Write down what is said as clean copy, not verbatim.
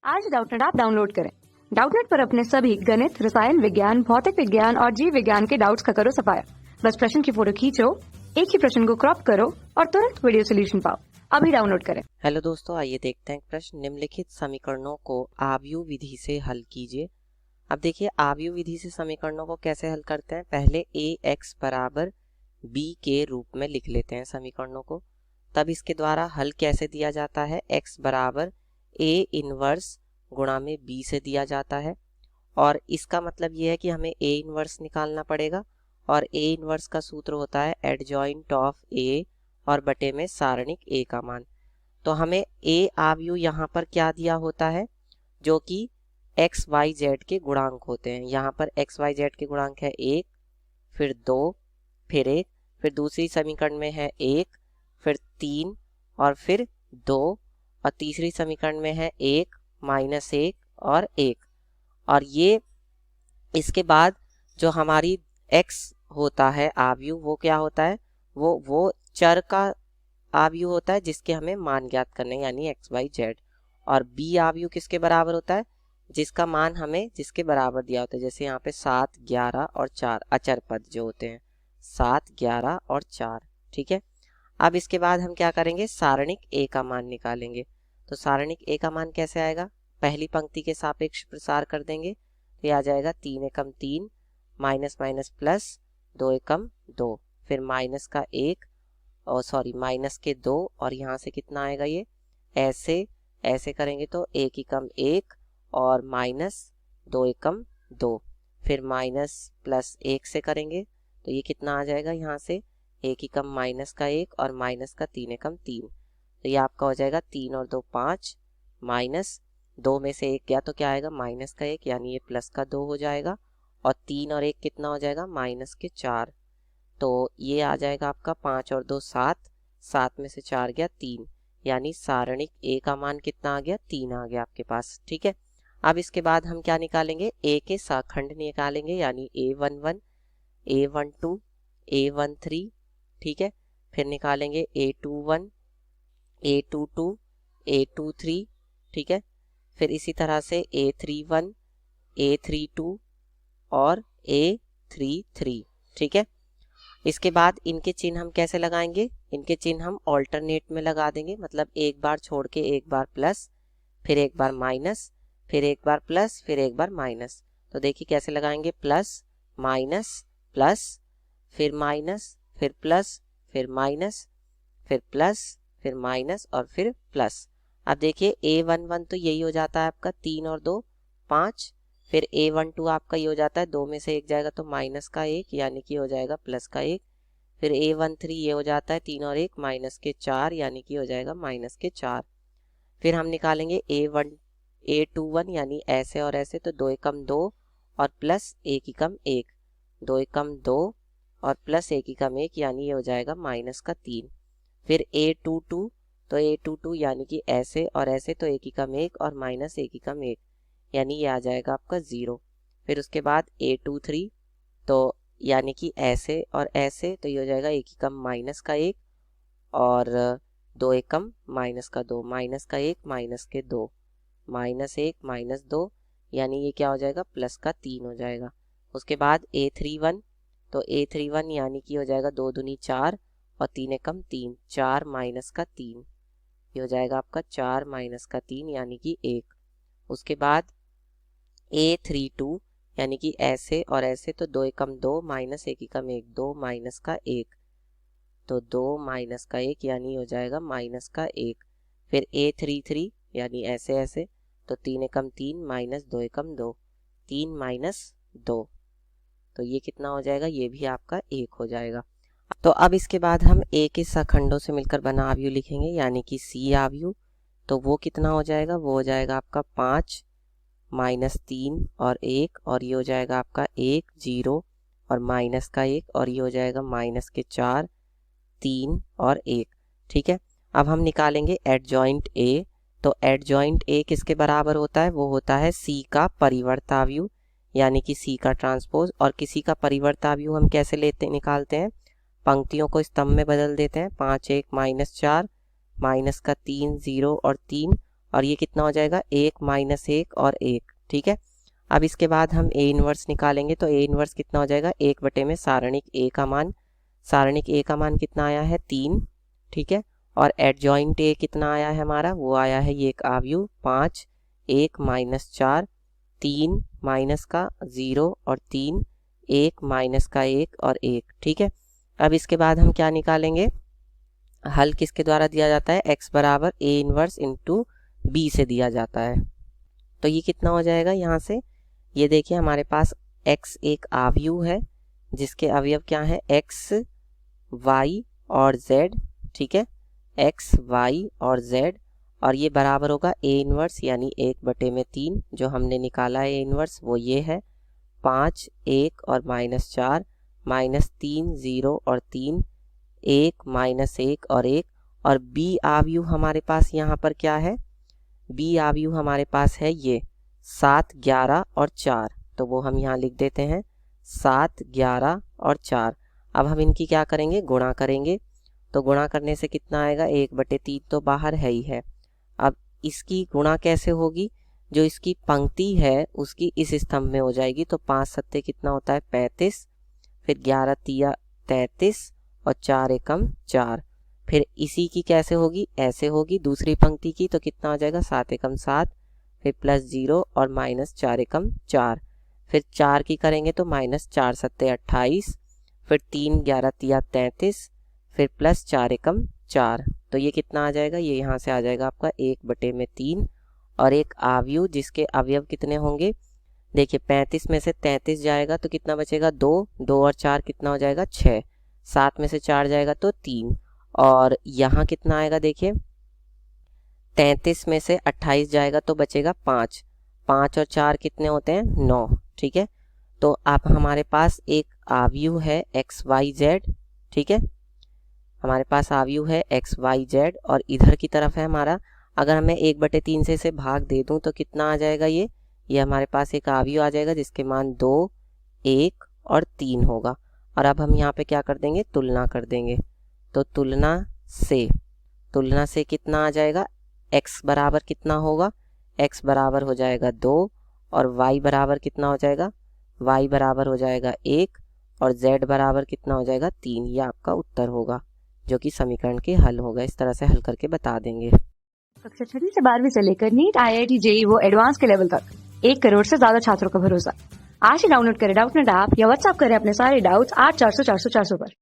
आज Doubtnut app download करें। Doubtnut पर अपने सभी गणित, रसायन विज्ञान, भौतिक विज्ञान और जीव विज्ञान के डाउट्स का करो सफाया। बस प्रश्न की फोटो खींचो, एक ही प्रश्न को क्रॉप करो और तुरंत वीडियो सोल्यूशन पाओ। अभी डाउनलोड करें। हेलो दोस्तों, आइए देखते हैं प्रश्न। निम्नलिखित समीकरणों को आव्यूह विधि से हल कीजिए। अब देखिए, आव्यूह विधि से समीकरणों को कैसे हल करते हैं। पहले ax बराबर b के रूप में लिख लेते हैं समीकरणों को। तब इसके द्वारा हल कैसे दिया जाता है, x बराबर a इनवर्स गुणा में b से दिया जाता है। और इसका मतलब ये है कि हमें a इनवर्स निकालना पड़ेगा और a इनवर्स का सूत्र होता है एडजॉइंट ऑफ a और बटे में सारणिक a का मान। तो हमें a आव्यूह यहाँ पर क्या दिया होता है, जो कि x y z के गुणांक होते हैं। यहाँ पर x y z के गुणांक है 1, फिर 2, फिर 1, फिर दूसरी समीकरण में है 1, फिर 3 और फिर 2, और तीसरी समीकरण में है 1, -1 और 1। और ये इसके बाद जो हमारी x होता है आव्यूह, वो क्या होता है, वो चर का आव्यूह होता है जिसके हमें मान ज्ञात करने, यानी x y z। और b आव्यूह किसके बराबर होता है, जिसका मान हमें जिसके बराबर दिया होता है। जैसे यहाँ पे 7, 11 और 4 अचर पद जो होते हैं, 7, 11 और 4। ठीक है, अब इसके बाद हम क्या करेंगे, सारणिक a का मान निकालेंगे। तो सारणिक a का मान कैसे आएगा, पहली पंक्ति के सापेक्ष प्रसार कर देंगे तो ये आ जाएगा 3 एकम 3, माइनस माइनस प्लस 2 एकम 2, फिर माइनस का 1 और सॉरी माइनस के 2, और यहाँ से कितना आएगा, ये ऐसे करेंगे तो 1 एकम 1 और माइनस 2 एकम 2, फिर माइनस प्लस 1 से करेंगे तो ये कितना आ जाएगा, यहाँ से 1 एकम माइनस का 1 और माइनस का 3 एकम 3। तो ये आपका हो जाएगा 3 और 2 5, माइनस 2 में से 1 गया तो क्या आएगा, माइनस का 1, यानी ये प्लस का 2 हो जाएगा। और 3 और 1 कितना हो जाएगा, माइनस के 4। तो ये आ जाएगा आपका 5 और 2 7, 7 में से 4 गया 3, यानी सारणिक a का मान कितना आ गया, 3 आ गया आपके पास। ठीक है, अब इसके बाद हम क्या निकालेंगे, a के शाखंड निकालेंगे, यानी a11, a12, a13। ठीक है, फिर निकालेंगे a21, a22, a23। ठीक है, फिर इसी तरह से a31, a32 और a33। ठीक है, इसके बाद इनके चिन्ह हम कैसे लगाएंगे, इनके चिन्ह हम ऑल्टरनेट में लगा देंगे। मतलब एक बार छोड़ के एक बार प्लस, फिर एक बार माइनस, फिर एक बार प्लस, फिर एक बार माइनस। तो देखिए कैसे लगाएंगे, प्लस माइनस प्लस, फिर माइनस, फिर प्लस, फिर माइनस, फिर प्लस, फिर माइनस और फिर प्लस। अब देखिए a11 तो यही हो जाता है आपका 3 और 2 5, फिर a12 आपका ये हो जाता है 2 में से 1 जाएगा तो माइनस का 1, यानी कि हो जाएगा प्लस का 1। फिर a13 ये हो जाता है 3 और 1 माइनस के 4, यानी कि हो जाएगा माइनस के 4। फिर हम निकालेंगे a21, यानी ऐसे और ऐसे, तो 2 एकम 2 और प्लस 1 एकम 1, 2 एकम 2 और प्लस 1 एकम 1, यानी ये हो जाएगा माइनस का 3। फिर a22, तो a22 यानी कि ऐसे और ऐसे, तो 1 एकम 1 और माइनस 1 एकम 1, यानी ये आ जाएगा आपका 0। फिर उसके बाद a23, तो यानी कि ऐसे और ऐसे, तो ये हो जाएगा 1 एकम माइनस का 1 और 2 एकम माइनस का 2, माइनस का 1 माइनस के 2, माइनस 1 माइनस 2, यानी ये क्या हो जाएगा, प्लस का 3 हो जाएगा। उसके बाद a31, तो a31 यानी कि हो जाएगा 2 दूनी 4 और 3 एकम 3, 4 माइनस का 3, ये हो जाएगा आपका 4 माइनस का 3, यानी कि 1। उसके बाद a32, यानी कि ऐसे और ऐसे, तो 2 एकम 2 माइनस 1 एकम 1, 2 माइनस का 1, तो 2 माइनस का 1, यानी हो जाएगा माइनस का 1। फिर a33, यानी ऐसे ऐसे, तो 3 एकम 3 माइनस 2 एकम 2, 3 माइनस 2, तो ये कितना हो जाएगा, ये भी आपका 1 हो जाएगा। तो अब इसके बाद हम a के सखंडों से मिलकर बना आव्यूह लिखेंगे, यानी कि c आव्यूह। तो वो कितना हो जाएगा, वो हो जाएगा आपका 5 माइनस 3 और 1, और ये हो जाएगा आपका 1 0 और माइनस का 1, और ये हो जाएगा माइनस के 4 3 और 1। ठीक है, अब हम निकालेंगे एडजॉइंट a। तो एडजॉइंट a किसके बराबर होता है, वो होता है c का परिवर्त आव्यूह, यानी कि c का ट्रांसपोज। और किसी का परिवर्त आव्यूह हम कैसे निकालते हैं, पंक्तियों को स्तंभ में बदल देते हैं। 5 1 माइनस 4, माइनस का 3 0 और 3, और ये कितना हो जाएगा 1 माइनस 1 और 1, ठीक है। अब इसके बाद हम ए इनवर्स निकालेंगे तो ए इनवर्स कितना हो जाएगा 1 बटे में सारणिक ए का मान, सारणिक ए का मान कितना आया है 3, ठीक है। और एडजॉइंट ए कितना आया है हमारा, वो आया है ये एक आव्यूह 5, 1 माइनस 4, 3 माइनस का 0 और 3, 1 माइनस का 1 और 1, ठीक है। अब इसके बाद हम क्या निकालेंगे, हल किसके द्वारा दिया जाता है, x बराबर ए इनवर्स इंटू बी से दिया जाता है। तो ये कितना हो जाएगा यहाँ से, ये देखिए हमारे पास x एक आव्यूह है जिसके अवयव क्या है x, y और z, ठीक है, x, y और z, और ये बराबर होगा ए इनवर्स यानी 1 बटे में 3, जो हमने निकाला है ए इनवर्स वो ये है 5, 1 और माइनस 4, माइनस 3, 0 और 3, 1 माइनस 1 और 1, और बी आव्यूह हमारे पास यहाँ पर क्या है, बी आव्यूह हमारे पास है ये 7, 11 और 4, तो वो हम यहाँ लिख देते हैं 7, 11 और 4। अब हम इनकी क्या करेंगे, गुणा करेंगे, तो गुणा करने से कितना आएगा 1 बटे 3 तो बाहर है ही है। अब इसकी गुणा कैसे होगी, जो इसकी पंक्ति है उसकी इस स्तंभ में हो जाएगी, तो 5 सत्ते कितना होता है 35, फिर 11 तिया 33 और 4 एकम 4, फिर इसी की कैसे होगी, ऐसे होगी दूसरी पंक्ति की, तो कितना हो जाएगा 7 एकम 7, फिर प्लस 0 और माइनस 4 एकम 4, फिर 4 की करेंगे तो माइनस 4 सत्ते 28, फिर 3 11 तिया 33, फिर प्लस 4 एकम 4, तो ये कितना आ जाएगा, ये यहाँ से आ जाएगा आपका 1 बटे में 3, और एक आव्यूह जिसके अवयव कितने होंगे, देखिए 35 में से 33 जाएगा तो कितना बचेगा 2, 2 और 4 कितना हो जाएगा 6, 7 में से 4 जाएगा तो 3, और यहाँ कितना आएगा देखिए 33 में से 28 जाएगा तो बचेगा 5, 5 और 4 कितने होते हैं 9, ठीक है। तो अब हमारे पास एक आव्यूह है एक्स वाई जेड, ठीक है, हमारे पास आव्यूह है एक्स वाई जेड, और इधर की तरफ है हमारा, अगर मैं 1 बटे 3 से इसे भाग दे दूं तो कितना आ जाएगा, ये हमारे पास एक आव्यूह आ जाएगा जिसके मान 2, 1 और 3 होगा। और अब हम यहाँ पे क्या कर देंगे, तुलना कर देंगे, तो तुलना से कितना आ जाएगा, x बराबर कितना होगा, x बराबर हो जाएगा 2, और y बराबर कितना हो जाएगा, y बराबर हो जाएगा 1, और z बराबर कितना हो जाएगा 3। ये आपका उत्तर होगा जो कि समीकरण के हल होगा। इस तरह से हल करके बता देंगे। कक्षा 6 से 12वीं से लेकर नीट, IIT, JEE वो एडवांस के लेवल तक 1 करोड़ से ज्यादा छात्रों का भरोसा। आज ही डाउनलोड करें डाउटनेट ऐप या व्हाट्सएप करें अपने सारे डाउट्स 8400 400 400 पर।